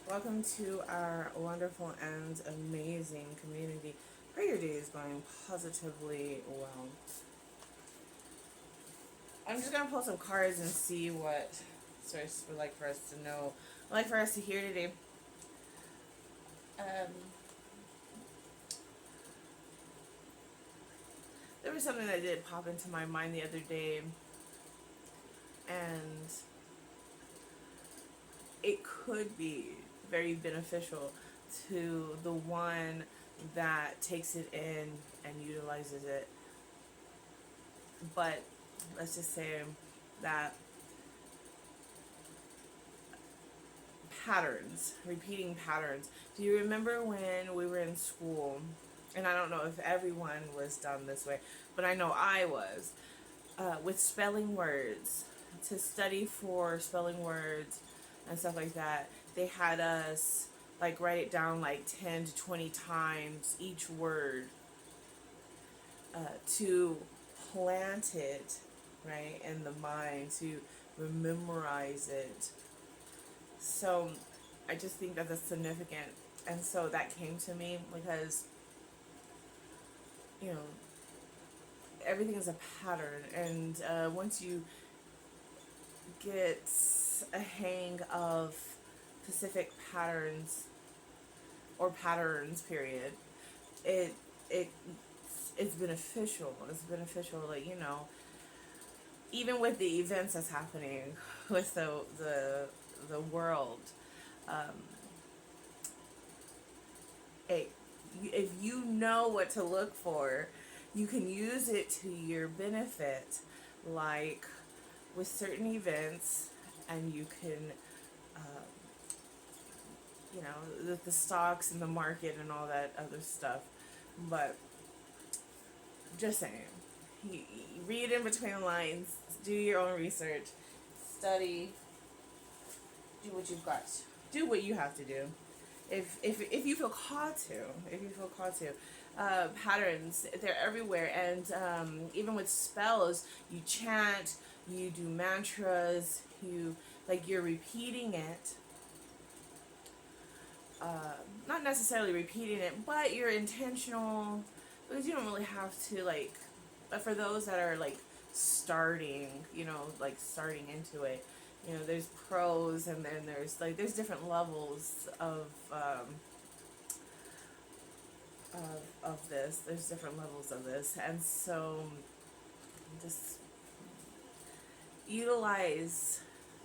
Welcome to our wonderful and amazing community. Pray your day is going positively well. I'm just gonna pull some cards and see what source would like for us to know, would like for us to hear today. Um, there was something that did pop into my mind the other day, and it could be very beneficial to the one that takes it in and utilizes it. But let's just say that patterns, repeating patterns. Do you remember when we were in school? And I don't know if everyone was done this way, but I know I was. With spelling words, to study for spelling words and stuff like that, they had us like write it down like 10 to 20 times each word, to plant it right in the mind, to memorize it. So I just think that that's significant. And so that came to me because, you know, everything is a pattern. And once you get a hang of specific patterns or patterns, period, it, it, it's beneficial. It's beneficial, like, even with the events that's happening with the world. Um, it, if you know what to look for, you can use it to your benefit, like with certain events, and you can, uh, the stocks and the market and all that other stuff. But just saying, you read in between the lines, do your own research, study, do what you've got, do what you have to do. If you feel called to, patterns, they're everywhere. And even with spells, you chant, you do mantras, you're repeating it, not necessarily repeating it, but you're intentional, because you don't really have to, like, but for those that are like starting, like starting into it, there's pros, and then there's different levels of this. There's different levels of this, and so just utilize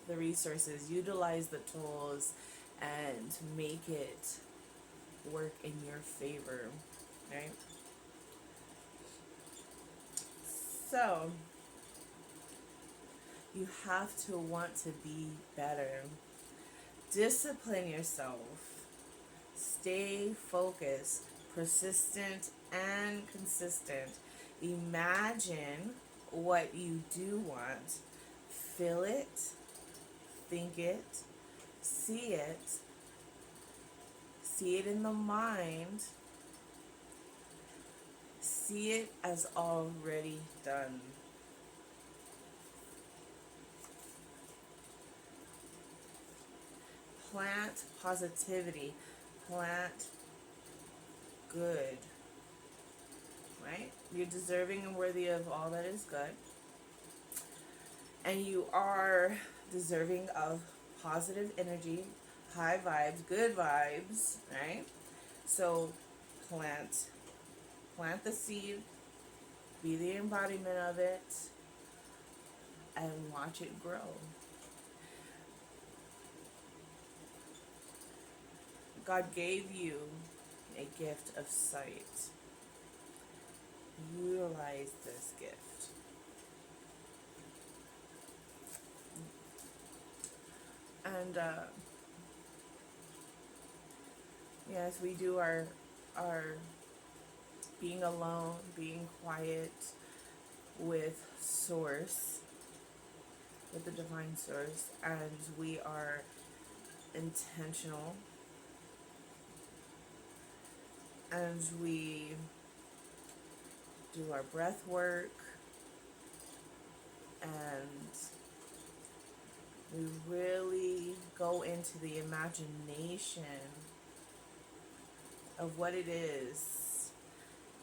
the resources, utilize the tools, and make it work in your favor, right? So you have to want to be better. Discipline yourself. Stay focused, persistent, and consistent. Imagine what you do want. Feel it, think it, see it, see it in the mind, see it as already done. Plant positivity, plant good, right? You're deserving and worthy of all that is good. And you are deserving of positive energy, high vibes, good vibes, right? So plant plant the seed, be the embodiment of it, and watch it grow. God gave you a gift of sight. Utilize this gift. And yes, we do our being alone, being quiet with source, with the divine source, and we are intentional, and we do our breath work, and We really go into the imagination of what it is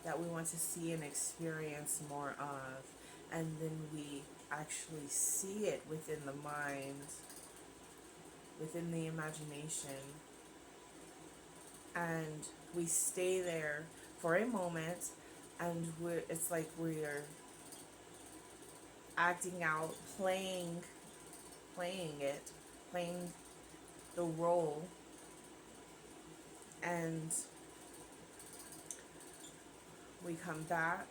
that we want to see and experience more of. And then we actually see it within the mind, within the imagination. And we stay there for a moment, and it's like we're acting out, playing it, playing the role, and we come back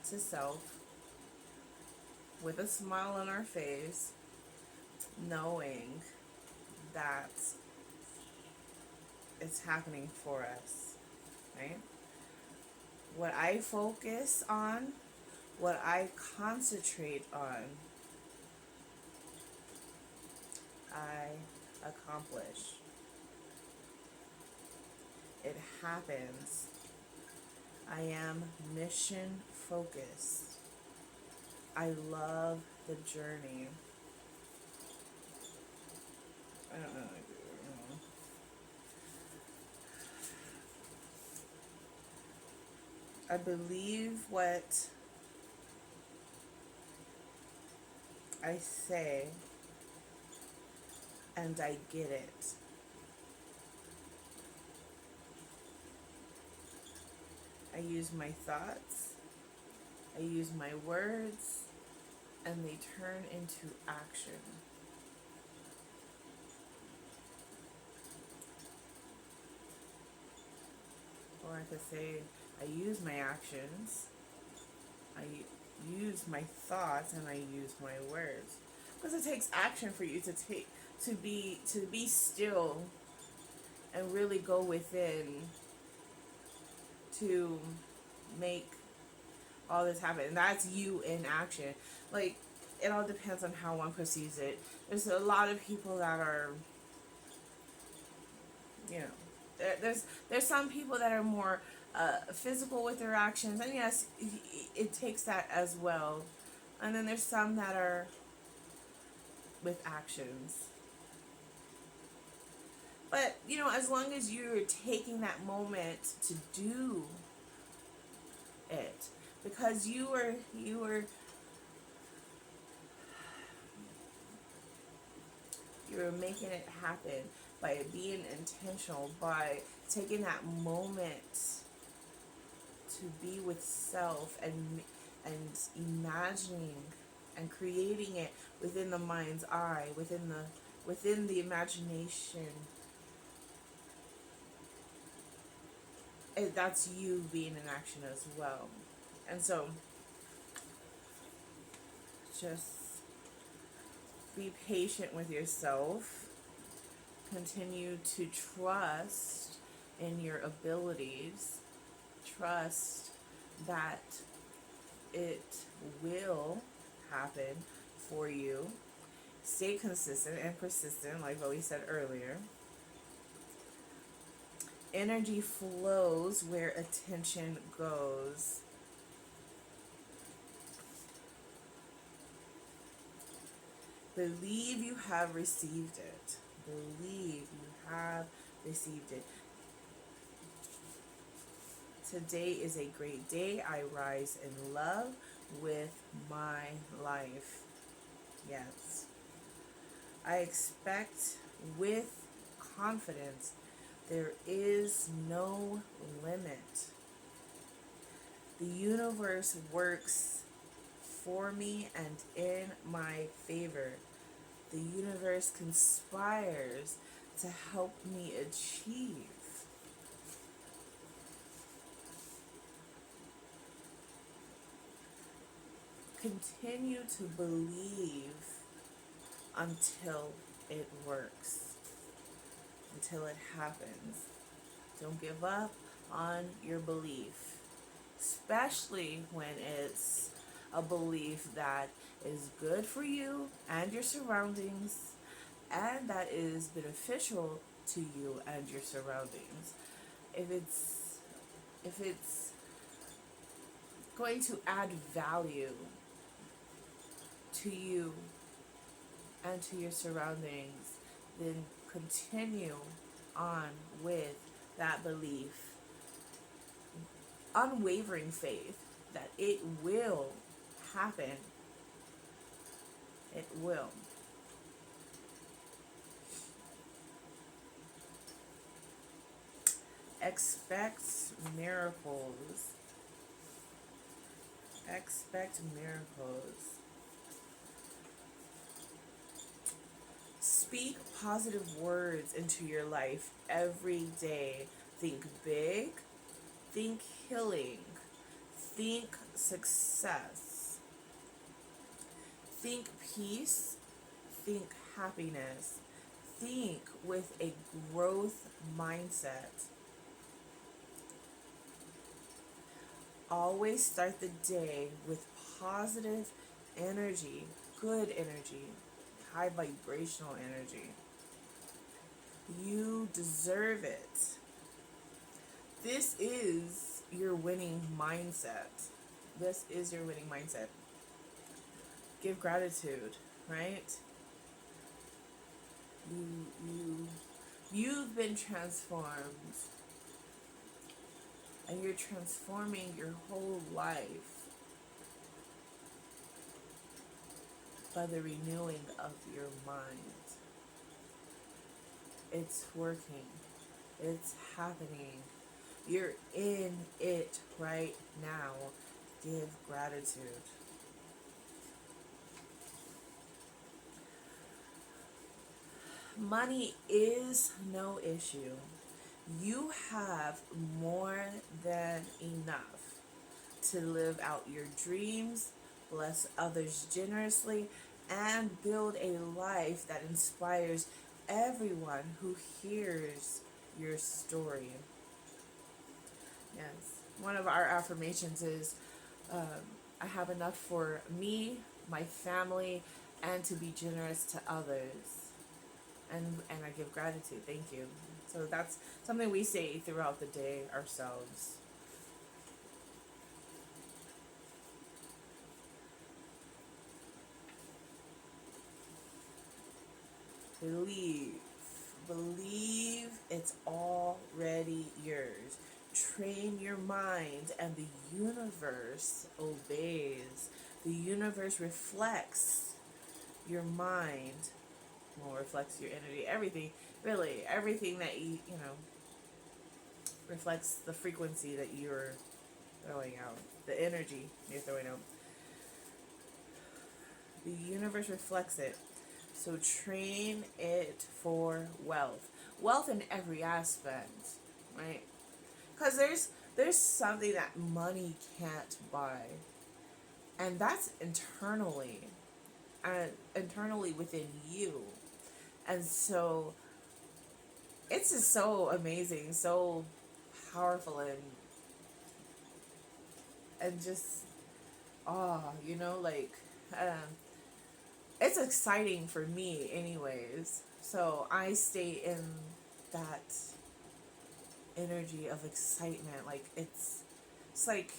to self with a smile on our face, knowing that it's happening for us, right? What I focus on, what I concentrate on, I accomplish. It happens. I am mission focused. I love the journey. I don't know. I believe what I say, and I get it. I use my thoughts, I use my words, and they turn into action. Or I could say, I use my actions, I use my thoughts, and I use my words. Because it takes action for you to be still and really go within to make all this happen. And that's you in action. Like, it all depends on how one perceives it. There's a lot of people that are, you know, there's some people that are more physical with their actions, and yes, it takes that as well. And then there's some that are with actions. But you know, as long as you're taking that moment to do it, because you're making it happen by being intentional, by taking that moment to be with self and imagining and creating it within the mind's eye, within the imagination. That's you being in action as well. And so just be patient with yourself. Continue to trust in your abilities. Trust that it will happen for you. Stay consistent and persistent, like what we said earlier. Energy flows where attention goes. Believe you have received it. Believe you have received it. Today is a great day. I rise in love with my life. Yes. I expect with confidence. There is no limit. The universe works for me and in my favor. The universe conspires to help me achieve. Continue to believe until it works, until it happens. Don't give up on your belief, especially when it's a belief that is good for you and your surroundings, and that is beneficial to you and your surroundings. If it's going to add value to you and to your surroundings, then continue on with that belief, unwavering faith that it will happen. It will. Expect miracles. Expect miracles. Speak positive words into your life every day. Think big, think healing, think success, think peace, think happiness, think with a growth mindset. Always start the day with positive energy, good energy, high vibrational energy. You deserve it. This is your winning mindset. This is your winning mindset. Give gratitude, right? You've been transformed, and you're transforming your whole life by the renewing of your mind. It's working. It's happening. You're in it right now. Give gratitude. Money is no issue. You have more than enough to live out your dreams, bless others generously, and build a life that inspires everyone who hears your story. Yes. One of our affirmations is I have enough for me, my family, and to be generous to others. And I give gratitude. Thank you. So that's something we say throughout the day ourselves. Believe. Believe it's already yours. Train your mind, and the universe obeys. The universe reflects your mind, well, reflects your energy. Everything, really, everything that you know, reflects the frequency that you're throwing out, the energy you're throwing out. The universe reflects it. So train it for wealth. Wealth in every aspect, right? Because there's something that money can't buy, and that's internally, internally within you. And so it's just so amazing, so powerful, and just like um, it's exciting for me, anyways. So I stay in that energy of excitement. Like it's like,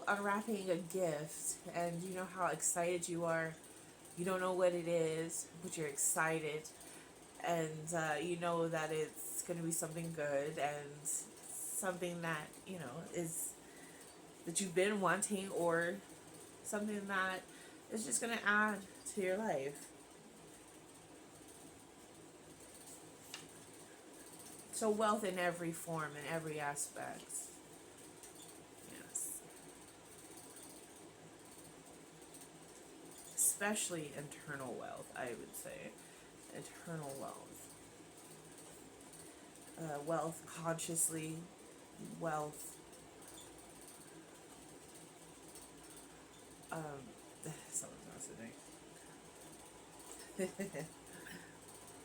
unwrapping a gift, and you know how excited you are. You don't know what it is, but you're excited, and you know that it's going to be something good, and something that is that you've been wanting, or something that is just going to add to your life. So wealth in every form, in every aspect. Yes. Especially internal wealth, I would say. Internal wealth. Wealth consciously, wealth um someone's messaging.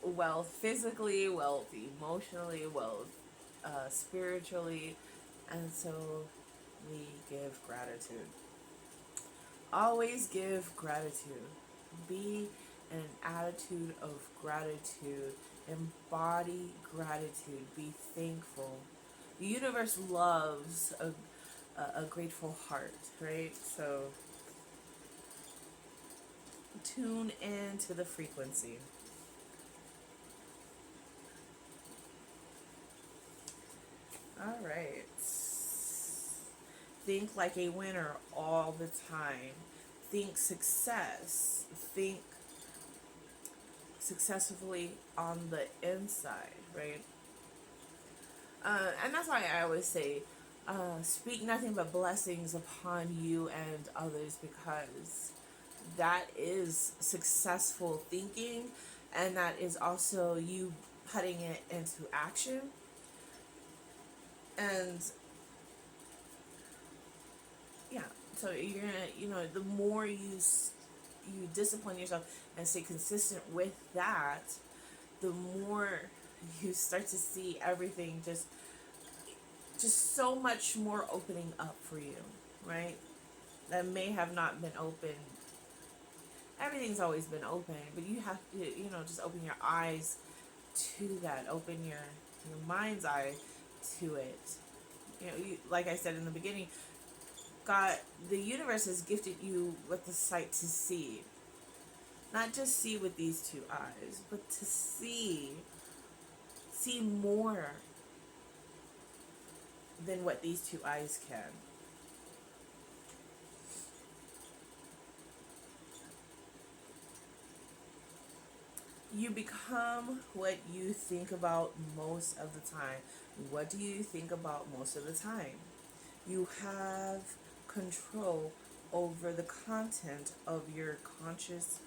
Wealth physically, wealth emotionally, wealth spiritually, and so we give gratitude. Always give gratitude. Be in an attitude of gratitude. Embody gratitude. Be thankful. The universe loves a grateful heart, right? So tune into the frequency. All right. Think like a winner all the time. Think success. Think successfully on the inside, right? And that's why I always say, speak nothing but blessings upon you and others, because that is successful thinking, and that is also you putting it into action. And yeah, so you're gonna, the more you discipline yourself and stay consistent with that, the more you start to see everything just so much more opening up for you, right? That may have not been open. Everything's always been open, but you have to, just open your eyes to that. Open your mind's eye to it. Like I said in the beginning, God, the universe has gifted you with the sight to see. Not just see with these two eyes, but to see more than what these two eyes can. You become what you think about most of the time. What do you think about most of the time? You have control over the content of your conscious